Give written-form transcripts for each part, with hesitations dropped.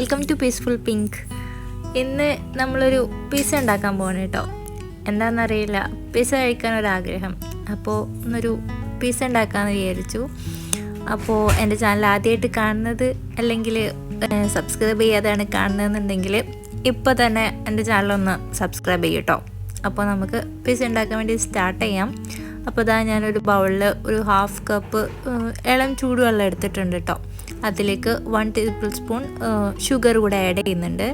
Welcome to peaceful pink. ഇന്ന് നമ്മളൊരു pizza ഉണ്ടാക്കാൻ പോകണം കേട്ടോ. എന്താണെന്നറിയില്ല, പിസ്സ കഴിക്കാനൊരാഗ്രഹം. അപ്പോൾ ഇന്നൊരു പിസ്സ ഉണ്ടാക്കാമെന്ന് വിചാരിച്ചു. അപ്പോൾ എൻ്റെ ചാനൽ ആദ്യമായിട്ട് കാണുന്നത് അല്ലെങ്കിൽ സബ്സ്ക്രൈബ് ചെയ്യാതെയാണ് കാണുന്നതെന്നുണ്ടെങ്കിൽ ഇപ്പോൾ തന്നെ എൻ്റെ ചാനലൊന്ന് സബ്സ്ക്രൈബ് ചെയ്യും കേട്ടോ. അപ്പോൾ നമുക്ക് പിസ്സ ഉണ്ടാക്കാൻ വേണ്ടി സ്റ്റാർട്ട് ചെയ്യാം. അപ്പോൾ ഇതാ ഞാനൊരു ബൗളിൽ ഒരു 1/2 കപ്പ് ഇളം ചൂടുവെള്ളം എടുത്തിട്ടുണ്ട് കേട്ടോ. അതിലേക്ക് 1 ടേബിൾ സ്പൂൺ ഷുഗർ കൂടെ ആഡ് ചെയ്യുന്നുണ്ട്.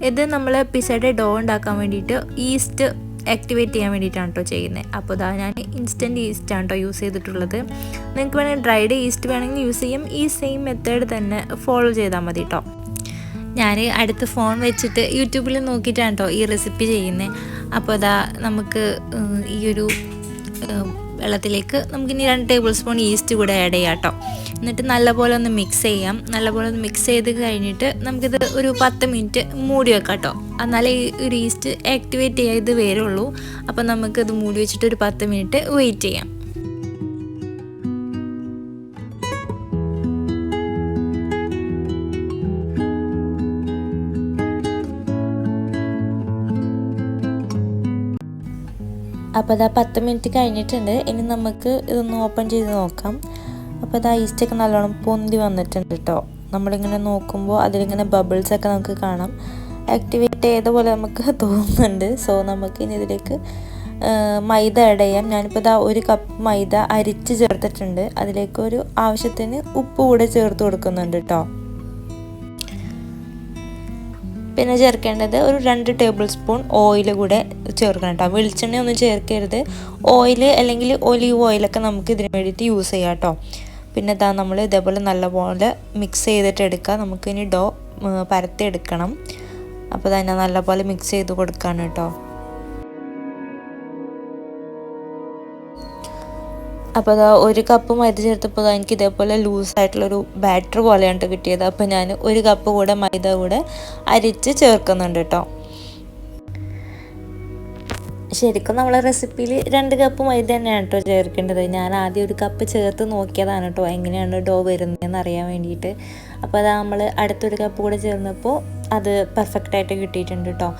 ഇത് നമ്മൾ പിസ്സയുടെ ഡോ ഉണ്ടാക്കാൻ വേണ്ടിയിട്ട് ഈസ്റ്റ് ആക്ടിവേറ്റ് ചെയ്യാൻ വേണ്ടിയിട്ടാണ് കേട്ടോ ചെയ്യുന്നത്. അപ്പോൾ ഇതാ ഞാൻ ഇൻസ്റ്റൻറ്റ് ഈസ്റ്റാണ് കേട്ടോ യൂസ് ചെയ്തിട്ടുള്ളത്. നിങ്ങൾക്ക് വേണമെങ്കിൽ ഡ്രൈഡ് ഈസ്റ്റ് വേണമെങ്കിൽ യൂസ് ചെയ്യും. ഈ സെയിം മെത്തേഡ് തന്നെ ഫോളോ ചെയ്താൽ മതി കേട്ടോ. ഞാൻ അടുത്ത് ഫോൺ വെച്ചിട്ട് യൂട്യൂബിൽ നോക്കിയിട്ടാണ് കേട്ടോ ഈ റെസിപ്പി ചെയ്യുന്നത്. അപ്പോൾ അതാ നമുക്ക് ഈ ഒരു വെള്ളത്തിലേക്ക് നമുക്കിനി 2 ടേബിൾ സ്പൂൺ ഈസ്റ്റ് കൂടെ ആഡ് ചെയ്യാം കേട്ടോ. എന്നിട്ട് നല്ലപോലെ ഒന്ന് മിക്സ് ചെയ്യാം. നല്ലപോലെ ഒന്ന് മിക്സ് ചെയ്ത് കഴിഞ്ഞിട്ട് നമുക്കിത് ഒരു 10 മിനിറ്റ് മൂടി വെക്കാം കേട്ടോ. എന്നാലേ ഈ ഒരു ഈസ്റ്റ് ആക്ടിവേറ്റ് ചെയ്ത് വരുള്ളൂ. അപ്പോൾ നമുക്കിത് മൂടി വെച്ചിട്ട് ഒരു 10 മിനിറ്റ് വെയിറ്റ് ചെയ്യാം. അപ്പോൾ അതാ 10 മിനിറ്റ് കഴിഞ്ഞിട്ടുണ്ട്. ഇനി നമുക്ക് ഇതൊന്ന് ഓപ്പൺ ചെയ്ത് നോക്കാം. അപ്പോൾ അതാ ഈസ്റ്റൊക്കെ നല്ലോണം പൊന്തി വന്നിട്ടുണ്ട് കേട്ടോ. നമ്മളിങ്ങനെ നോക്കുമ്പോൾ അതിലിങ്ങനെ ബബിൾസൊക്കെ നമുക്ക് കാണാം. ആക്ടിവേറ്റ് ചെയ്ത പോലെ നമുക്ക് തോന്നുന്നുണ്ട്. സോ നമുക്ക് ഇനി ഇതിലേക്ക് മൈദ ആഡ് ചെയ്യാം. ഞാനിപ്പോൾ ഇതാ 1 കപ്പ് മൈദ അരിച്ച് ചേർത്തിട്ടുണ്ട്. അതിലേക്ക് ഒരു ആവശ്യത്തിന് ഉപ്പ് കൂടെ ചേർത്ത് കൊടുക്കുന്നുണ്ട് കേട്ടോ. പിന്നെ ചേർക്കേണ്ടത് ഒരു 2 ടേബിൾ സ്പൂൺ ഓയിൽ കൂടെ ചേർക്കണം കേട്ടോ. വെളിച്ചെണ്ണ ഒന്നും ചേർക്കരുത്. ഓയിൽ അല്ലെങ്കിൽ ഒലീവ് ഓയിലൊക്കെ നമുക്ക് ഇതിന് വേണ്ടിയിട്ട് യൂസ് ചെയ്യാം കേട്ടോ. പിന്നെ ഇതാ നമ്മൾ ഇതേപോലെ നല്ലപോലെ മിക്സ് ചെയ്തിട്ട് എടുക്കുക. നമുക്കിനി ഡോ പരത്തി എടുക്കണം. അപ്പോൾ തന്നെ നല്ലപോലെ മിക്സ് ചെയ്ത് കൊടുക്കാണ് കേട്ടോ. അപ്പോൾ അതാ 1 കപ്പ് മൈദ ചേർത്തപ്പോൾ എനിക്ക് ഇതേപോലെ ലൂസായിട്ടുള്ളൊരു ബാറ്റർ പോലെയാണ് കിട്ടിയത്. അപ്പോൾ ഞാൻ 1 കപ്പ് കൂടെ മൈദ കൂടെ അരിച്ച് ചേർക്കുന്നുണ്ട് കേട്ടോ. ശരിക്കും നമ്മളെ റെസിപ്പിയിൽ 2 കപ്പ് മൈദ തന്നെയാണ് കേട്ടോ ചേർക്കേണ്ടത്. ഞാൻ ആദ്യം 1 കപ്പ് ചേർത്ത് നോക്കിയതാണ് കേട്ടോ എങ്ങനെയാണ് ഡോ വരുന്നതെന്ന് അറിയാൻ വേണ്ടിയിട്ട്. അപ്പോൾ അതാ നമ്മൾ അടുത്തൊരു കപ്പ് കൂടെ ചേർന്നപ്പോൾ അത് പെർഫെക്റ്റായിട്ട് കിട്ടിയിട്ടുണ്ട് കേട്ടോ.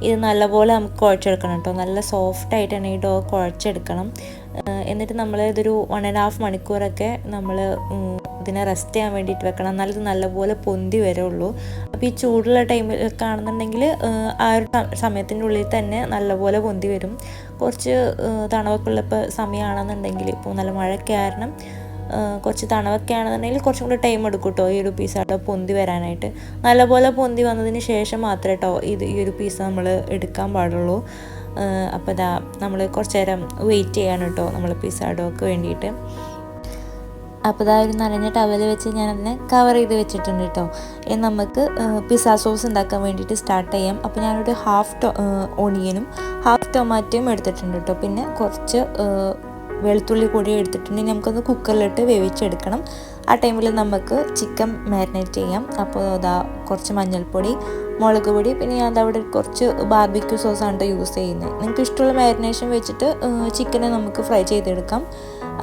ഇത് നല്ലപോലെ നമുക്ക് കുഴച്ചെടുക്കണം കേട്ടോ. നല്ല സോഫ്റ്റായിട്ട് തന്നെ ഈ ഡോ കുഴച്ചെടുക്കണം. എന്നിട്ട് നമ്മൾ ഇതൊരു 1.5 മണിക്കൂറൊക്കെ നമ്മൾ ഇതിനെ റെസ്റ്റ് ചെയ്യാൻ വേണ്ടിയിട്ട് വെക്കണം. എന്നാലും ഇത് നല്ലപോലെ പൊന്തി വരുള്ളൂ. അപ്പോൾ ഈ ചൂടുള്ള ടൈമിലൊക്കെ ആണെന്നുണ്ടെങ്കിൽ ആ ഒരു സമയത്തിൻ്റെ ഉള്ളിൽ തന്നെ നല്ലപോലെ പൊന്തി വരും. കുറച്ച് തണവൊക്കെയുള്ള ഇപ്പോൾ സമയമാണെന്നുണ്ടെങ്കിൽ, ഇപ്പോൾ നല്ല മഴയൊക്കെ കാരണം കുറച്ച് തണവൊക്കെ ആണെന്നുണ്ടെങ്കിൽ കുറച്ചും കൂടി ടൈം എടുക്കും കേട്ടോ ഈ ഒരു പീസ കേട്ടോ പൊന്തി വരാനായിട്ട്. നല്ലപോലെ പൊന്തി വന്നതിന് ശേഷം മാത്രമേ കേട്ടോ ഈ ഒരു പീസ നമ്മൾ എടുക്കാൻ പാടുള്ളൂ. അപ്പോൾ ഇതാ നമ്മൾ കുറച്ച് നേരം വെയിറ്റ് ചെയ്യാണ് കേട്ടോ നമ്മൾ പിസ്സ ഡോക്ക് വേണ്ടിയിട്ട്. അപ്പോൾ ഇതാ ഒരു നനഞ്ഞ ടവൽ വെച്ച് ഞാനതിനെ കവർ ചെയ്ത് വെച്ചിട്ടുണ്ട് കേട്ടോ. ഇനി നമുക്ക് പിസ്സ സോസ് ഉണ്ടാക്കാൻ വേണ്ടിയിട്ട് സ്റ്റാർട്ട് ചെയ്യാം. അപ്പോൾ ഞാനൊരു 1/2 ഓണിയനും 1/2 ടൊമാറ്റോയും എടുത്തിട്ടുണ്ട് കേട്ടോ. പിന്നെ കുറച്ച് വെളുത്തുള്ളി കൂടി എടുത്തിട്ടുണ്ട്. നമുക്കൊന്ന് കുക്കറിലിട്ട് വേവിച്ചെടുക്കണം. ആ ടൈമിൽ നമുക്ക് ചിക്കൻ മാരിനേറ്റ് ചെയ്യാം. അപ്പോൾ അതാ കുറച്ച് മഞ്ഞൾപ്പൊടി, മുളക് പൊടി, പിന്നെ ഞാൻ അവിടെ കുറച്ച് ബാർബിക്യൂ സോസാണ് യൂസ് ചെയ്യുന്നത്. നിങ്ങൾക്ക് ഇഷ്ടമുള്ള മാരിനേഷൻ വെച്ചിട്ട് ചിക്കനെ നമുക്ക് ഫ്രൈ ചെയ്തെടുക്കാം.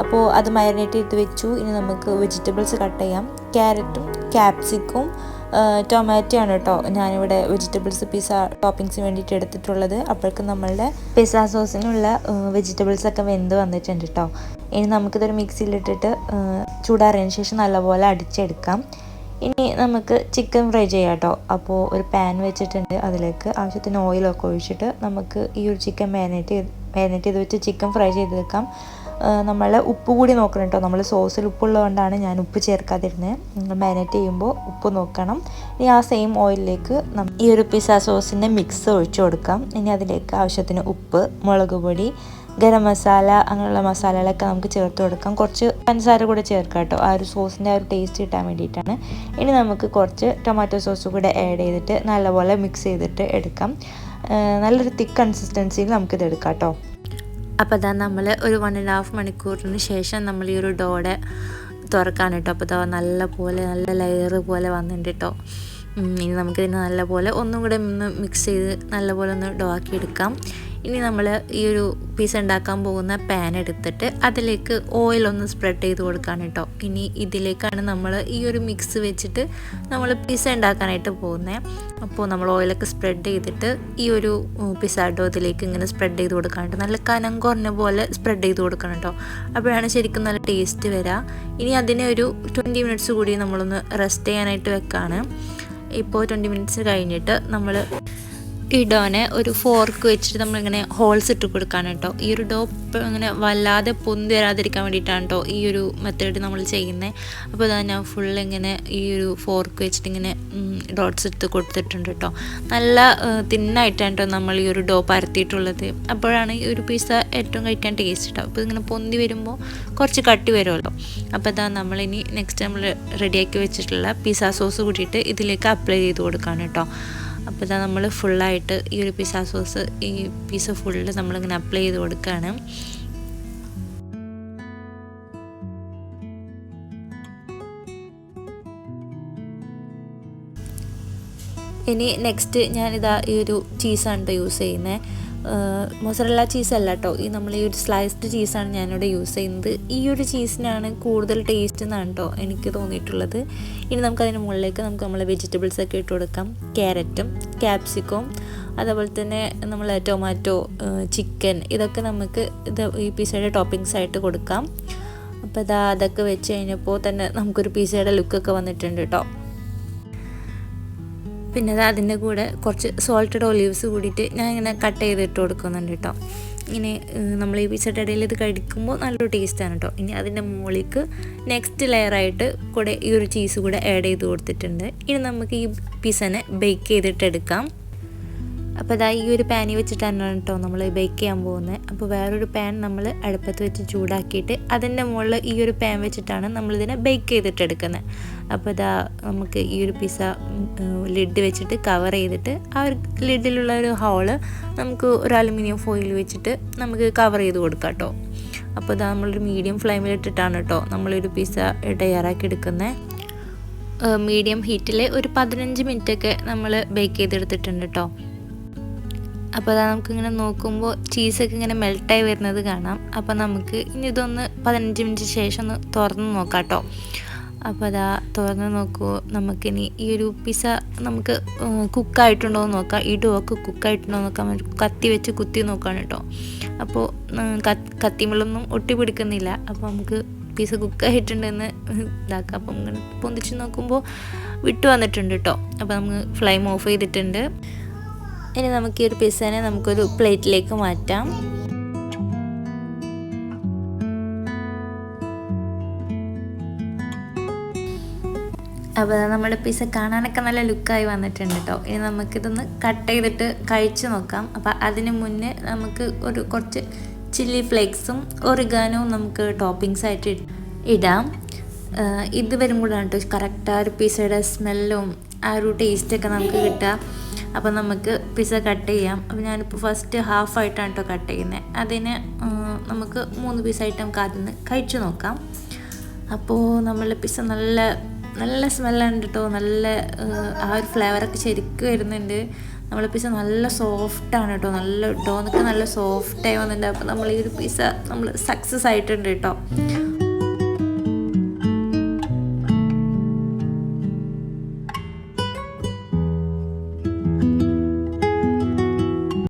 അപ്പോൾ അത് മാരിനേറ്റ് ചെയ്ത് വെച്ചു. ഇനി നമുക്ക് വെജിറ്റബിൾസ് കട്ട് ചെയ്യാം. ക്യാരറ്റും ക്യാപ്സിക്കും ടൊമാറ്റോ ആണ് കേട്ടോ ഞാനിവിടെ വെജിറ്റബിൾസ് പിസ്സ ടോപ്പിങ്സിന് വേണ്ടിയിട്ട് എടുത്തിട്ടുള്ളത്. അപ്പോഴേക്കും നമ്മളുടെ പിസ്സ സോസിനുള്ള വെജിറ്റബിൾസൊക്കെ വെന്ത് വന്നിട്ടുണ്ട് കേട്ടോ. ഇനി നമുക്കിതൊരു മിക്സിയിലിട്ടിട്ട് ചൂടാറിയതിന് ശേഷം നല്ലപോലെ അടിച്ചെടുക്കാം. ഇനി നമുക്ക് ചിക്കൻ ഫ്രൈ ചെയ്യാം കേട്ടോ. അപ്പോൾ ഒരു പാൻ വെച്ചിട്ടുണ്ട്. അതിലേക്ക് ആവശ്യത്തിന് ഓയിലൊക്കെ ഒഴിച്ചിട്ട് നമുക്ക് ഈ ഒരു ചിക്കൻ മാരിനേറ്റ് ചെയ്ത് വെച്ച് ചിക്കൻ ഫ്രൈ ചെയ്തെടുക്കാം. നമ്മൾ ഉപ്പ് കൂടി നോക്കണം കേട്ടോ. നമ്മൾ സോസിൽ ഉപ്പുള്ളതുകൊണ്ടാണ് ഞാൻ ഉപ്പ് ചേർക്കാതിരുന്നത്. നിങ്ങൾ മാരിനേറ്റ് ചെയ്യുമ്പോൾ ഉപ്പ് നോക്കണം. ഇനി ആ സെയിം ഓയിലിലേക്ക് ഈ ഒരു പിസ്സ സോസിൻ്റെ മിക്സ് ഒഴിച്ചു കൊടുക്കാം. ഇനി അതിലേക്ക് ആവശ്യത്തിന് ഉപ്പ്, മുളക് പൊടി, ഗരം മസാല, അങ്ങനെയുള്ള മസാലകളൊക്കെ നമുക്ക് ചേർത്ത് കൊടുക്കാം. കുറച്ച് പഞ്ചസാര കൂടെ ചേർക്കാം കേട്ടോ. ആ ഒരു സോസിൻ്റെ ആ ഒരു ടേസ്റ്റ് കിട്ടാൻ വേണ്ടിയിട്ടാണ്. ഇനി നമുക്ക് കുറച്ച് ടൊമാറ്റോ സോസ് കൂടെ ആഡ് ചെയ്തിട്ട് നല്ലപോലെ മിക്സ് ചെയ്തിട്ട് എടുക്കാം. നല്ലൊരു തിക്ക് കൺസിസ്റ്റൻസിയിൽ നമുക്കിത് എടുക്കാം കേട്ടോ. അപ്പോൾ അതാ നമ്മൾ ഒരു 1.5 മണിക്കൂറിന് ശേഷം നമ്മൾ ഈ ഒരു ഡോടെ തുറക്കാൻ കേട്ടോ. അപ്പോൾ ഇതാ നല്ല ലെയർ പോലെ വന്നിട്ടുണ്ട് കേട്ടോ. ഇനി നമുക്കിതിനെ നല്ലപോലെ ഒന്നും കൂടെ ഒന്ന് മിക്സ് ചെയ്ത് നല്ലപോലെ ഒന്ന് ഡോ ആക്കി എടുക്കാം. ഇനി നമ്മൾ ഈ ഒരു പിസ്സ ഉണ്ടാക്കാൻ പോകുന്ന പാൻ എടുത്തിട്ട് അതിലേക്ക് ഓയിലൊന്ന് സ്പ്രെഡ് ചെയ്ത് കൊടുക്കാൻ കേട്ടോ. ഇനി ഇതിലേക്കാണ് നമ്മൾ ഈ ഒരു മിക്സ് വെച്ചിട്ട് നമ്മൾ പിസ്സ ഉണ്ടാക്കാനായിട്ട് പോകുന്നത്. അപ്പോൾ നമ്മൾ ഓയിലൊക്കെ സ്പ്രെഡ് ചെയ്തിട്ട് ഈ ഒരു പിസ്സ ഡോ ഇതിലേക്ക് ഇങ്ങനെ സ്പ്രെഡ് ചെയ്ത് കൊടുക്കാൻ കേട്ടോ. നല്ല കനം കുറഞ്ഞ പോലെ സ്പ്രെഡ് ചെയ്ത് കൊടുക്കണം കേട്ടോ. അപ്പോഴാണ് ശരിക്കും നല്ല ടേസ്റ്റ് വരിക. ഇനി അതിനെ ഒരു 20 മിനിറ്റ്സ് കൂടി നമ്മളൊന്ന് റെസ്റ്റ് ചെയ്യാനായിട്ട് വെക്കാണ്. ഇപ്പോൾ 20 മിനിറ്റ്സ് കഴിഞ്ഞിട്ട് നമ്മൾ ഈ ഡോനെ ഒരു ഫോർക്ക് വെച്ചിട്ട് നമ്മളിങ്ങനെ ഹോൾസ് ഇട്ട് കൊടുക്കാണ് കേട്ടോ. ഈ ഒരു ഡോ ഇങ്ങനെ വല്ലാതെ പൊന്തി വരാതിരിക്കാൻ വേണ്ടിയിട്ടാണ് കേട്ടോ ഈ ഒരു മെത്തേഡ് നമ്മൾ ചെയ്യുന്നത്. അപ്പോൾ അതാ ഞാൻ ഫുൾ ഇങ്ങനെ ഈ ഒരു ഫോർക്ക് വെച്ചിട്ട് ഇങ്ങനെ ഡോട്ട്സ് എടുത്ത് കൊടുത്തിട്ടുണ്ട് കേട്ടോ. നല്ല തിന്നായിട്ടാണ് കേട്ടോ നമ്മൾ ഈ ഒരു ഡോ പരത്തിയിട്ടുള്ളത്. അപ്പോഴാണ് ഈ ഒരു പിസ്സ ഏറ്റവും കഴിക്കാൻ ടേസ്റ്റ് ഉണ്ടാവും. അപ്പോൾ ഇങ്ങനെ പൊന്തി വരുമ്പോൾ കുറച്ച് കട്ടി വരുമല്ലോ. അപ്പോൾ അതാ നമ്മളിനി നെക്സ്റ്റ് നമ്മൾ റെഡിയാക്കി വെച്ചിട്ടുള്ള പിസ്സ സോസ് കൂട്ടിയിട്ട് ഇതിലേക്ക് അപ്ലൈ ചെയ്ത് കൊടുക്കാണ് കേട്ടോ. അപ്പോൾ ഇതാ നമ്മൾ ഫുള്ളായിട്ട് ഈ ഒരു പിസ്സ സോസ് ഈ പിസ്സ ഫുള്ള് നമ്മളിങ്ങനെ അപ്ലൈ ചെയ്ത് കൊടുക്കുകയാണ്. ഇനി നെക്സ്റ്റ് ഞാനിതാ ഈ ഒരു ചീസാണ് കേട്ടോ യൂസ് ചെയ്യുന്നത്. മൊസറല്ല ചീസല്ല കേട്ടോ, ഈ നമ്മൾ ഈ ഒരു സ്ലൈസ്ഡ് ചീസാണ് ഞാനിവിടെ യൂസ് ചെയ്യുന്നത്. ഈ ഒരു ചീസിനാണ് കൂടുതൽ ടേസ്റ്റ് എന്നാണ് കേട്ടോ എനിക്ക് തോന്നിയിട്ടുള്ളത്. ഇനി നമുക്കതിന് മുകളിലേക്ക് നമ്മൾ വെജിറ്റബിൾസൊക്കെ ഇട്ട് കൊടുക്കാം. ക്യാരറ്റും ക്യാപ്സിക്കവും അതേപോലെ തന്നെ നമ്മൾ ടൊമാറ്റോ, ചിക്കൻ, ഇതൊക്കെ നമുക്ക് ഈ പിസ്സയുടെ ടോപ്പിങ്സ് ആയിട്ട് കൊടുക്കാം. അപ്പോൾ അതൊക്കെ വെച്ച് കഴിഞ്ഞപ്പോൾ തന്നെ നമുക്കൊരു പിസ്സയുടെ ലുക്കൊക്കെ വന്നിട്ടുണ്ട് കേട്ടോ. പിന്നെ അതിൻ്റെ കൂടെ കുറച്ച് സോൾട്ടഡ് ഒലീവ്സ് കൂടിയിട്ട് ഞാൻ ഇങ്ങനെ കട്ട് ചെയ്തിട്ട് കൊടുക്കുന്നുണ്ട് കേട്ടോ. ഇങ്ങനെ നമ്മൾ ഈ പിസ്സയുടെ ഇടയിൽ ഇത് കഴിക്കുമ്പോൾ നല്ലൊരു ടേസ്റ്റാണ് കേട്ടോ. ഇനി അതിൻ്റെ മുകളിലേക്ക് നെക്സ്റ്റ് ലെയറായിട്ട് കൂടെ ഈ ഒരു ചീസ് കൂടെ ആഡ് ചെയ്ത് കൊടുത്തിട്ടുണ്ട്. ഇനി നമുക്ക് ഈ പിസ്സനെ ബേക്ക് ചെയ്തിട്ടെടുക്കാം. അപ്പോൾ അതാ ഈ ഒരു പാനിൽ വെച്ചിട്ടാണ് കേട്ടോ നമ്മൾ ബേക്ക് ചെയ്യാൻ പോകുന്നത്. അപ്പോൾ വേറൊരു പാൻ നമ്മൾ അടുപ്പത്ത് വെച്ച് ചൂടാക്കിയിട്ട് അതിൻ്റെ മുകളിൽ ഈ ഒരു പാൻ വെച്ചിട്ടാണ് നമ്മളിതിനെ ബേക്ക് ചെയ്തിട്ടെടുക്കുന്നത്. അപ്പോൾ ഇതാ നമുക്ക് ഈ ഒരു പിസ്സ ലിഡ് വെച്ചിട്ട് കവർ ചെയ്തിട്ട് ആ ഒരു ലിഡിലുള്ള ഒരു ഹോള് നമുക്ക് ഒരു അലുമിനിയം ഫോയിൽ വെച്ചിട്ട് നമുക്ക് കവർ ചെയ്ത് കൊടുക്കാം കേട്ടോ. അപ്പോൾ ഇതാ നമ്മളൊരു മീഡിയം ഫ്ലെയിമിലിട്ടിട്ടാണ് കേട്ടോ നമ്മളൊരു പിസ്സ തയ്യാറാക്കി എടുക്കുന്നത്. മീഡിയം ഹീറ്റിൽ ഒരു 15 മിനിറ്റൊക്കെ നമ്മൾ ബേക്ക് ചെയ്തെടുത്തിട്ടുണ്ട് കേട്ടോ. അപ്പോൾ അതാ നമുക്കിങ്ങനെ നോക്കുമ്പോൾ ചീസൊക്കെ ഇങ്ങനെ മെൽട്ടായി വരുന്നത് കാണാം. അപ്പോൾ നമുക്ക് ഇനി ഇതൊന്ന് 15 മിനിറ്റ് ശേഷം ഒന്ന് തുറന്ന് നോക്കാം കേട്ടോ. അപ്പോൾ അതാ തുറന്ന് നോക്കുമ്പോൾ നമുക്കിനി ഈ ഒരു പിസ്സ നമുക്ക് കുക്കായിട്ടുണ്ടോ എന്ന് നോക്കാം. ഈ ഡോ ഒക്കെ കുക്കായിട്ടുണ്ടോ എന്ന് നോക്കാൻ കത്തി വെച്ച് കുത്തി നോക്കാണ് കേട്ടോ. അപ്പോൾ കത്തിമുള്ളൊന്നും ഒട്ടി പിടിക്കുന്നില്ല. അപ്പോൾ നമുക്ക് പിസ്സ കുക്കായിട്ടുണ്ടെന്ന് ഇതാക്കാം. അപ്പം ഇങ്ങനെ പൊന്തിച്ച് നോക്കുമ്പോൾ വിട്ടു വന്നിട്ടുണ്ട് കേട്ടോ. അപ്പോൾ നമുക്ക് ഫ്ലെയിം ഓഫ് ചെയ്തിട്ടുണ്ട്. ഇനി നമുക്ക് ഈ ഒരു പിസ്സനെ നമുക്കൊരു പ്ലേറ്റിലേക്ക് മാറ്റാം. അപ്പോൾ നമ്മുടെ പിസ്സ കാണാനൊക്കെ നല്ല ലുക്കായി വന്നിട്ടുണ്ട് കേട്ടോ. ഇനി നമുക്കിതൊന്ന് കട്ട് ചെയ്തിട്ട് കഴിച്ച് നോക്കാം. അപ്പോൾ അതിന് മുന്നേ നമുക്ക് കുറച്ച് ചില്ലി ഫ്ലേക്സും ഒറിഗാനോവും നമുക്ക് ടോപ്പിങ്സ് ആയിട്ട് ഇടാം. ഇത് വരുമ്പോഴാണ് കേട്ടോ കറക്റ്റ് ആ ഒരു പിസ്സയുടെ സ്മെല്ലും ആ ഒരു ടേസ്റ്റൊക്കെ നമുക്ക് കിട്ടുക. അപ്പോൾ നമുക്ക് പിസ്സ കട്ട് ചെയ്യാം. അപ്പോൾ ഞാനിപ്പോൾ ഫസ്റ്റ് ഹാഫായിട്ടാണ് കേട്ടോ കട്ട് ചെയ്യുന്നത്. അതിന് നമുക്ക് 3 പീസായിട്ട് നമുക്ക് ആദ്യം കഴിച്ചു നോക്കാം. അപ്പോൾ നമ്മൾ പിസ്സ നല്ല സ്മെല്ലാണ് കേട്ടോ. നല്ല ആ ഒരു ഫ്ലേവറൊക്കെ ശരിക്കും വരുന്നുണ്ട്. നമ്മൾ പിസ്സ നല്ല സോഫ്റ്റാണ് കേട്ടോ. നല്ല ഡോന്നൊക്കെ നല്ല സോഫ്റ്റായി വന്നിട്ടുണ്ട്. അപ്പോൾ നമ്മൾ ഈ ഒരു പിസ്സ നമ്മൾ സക്സസ് ആയിട്ടുണ്ട് കേട്ടോ.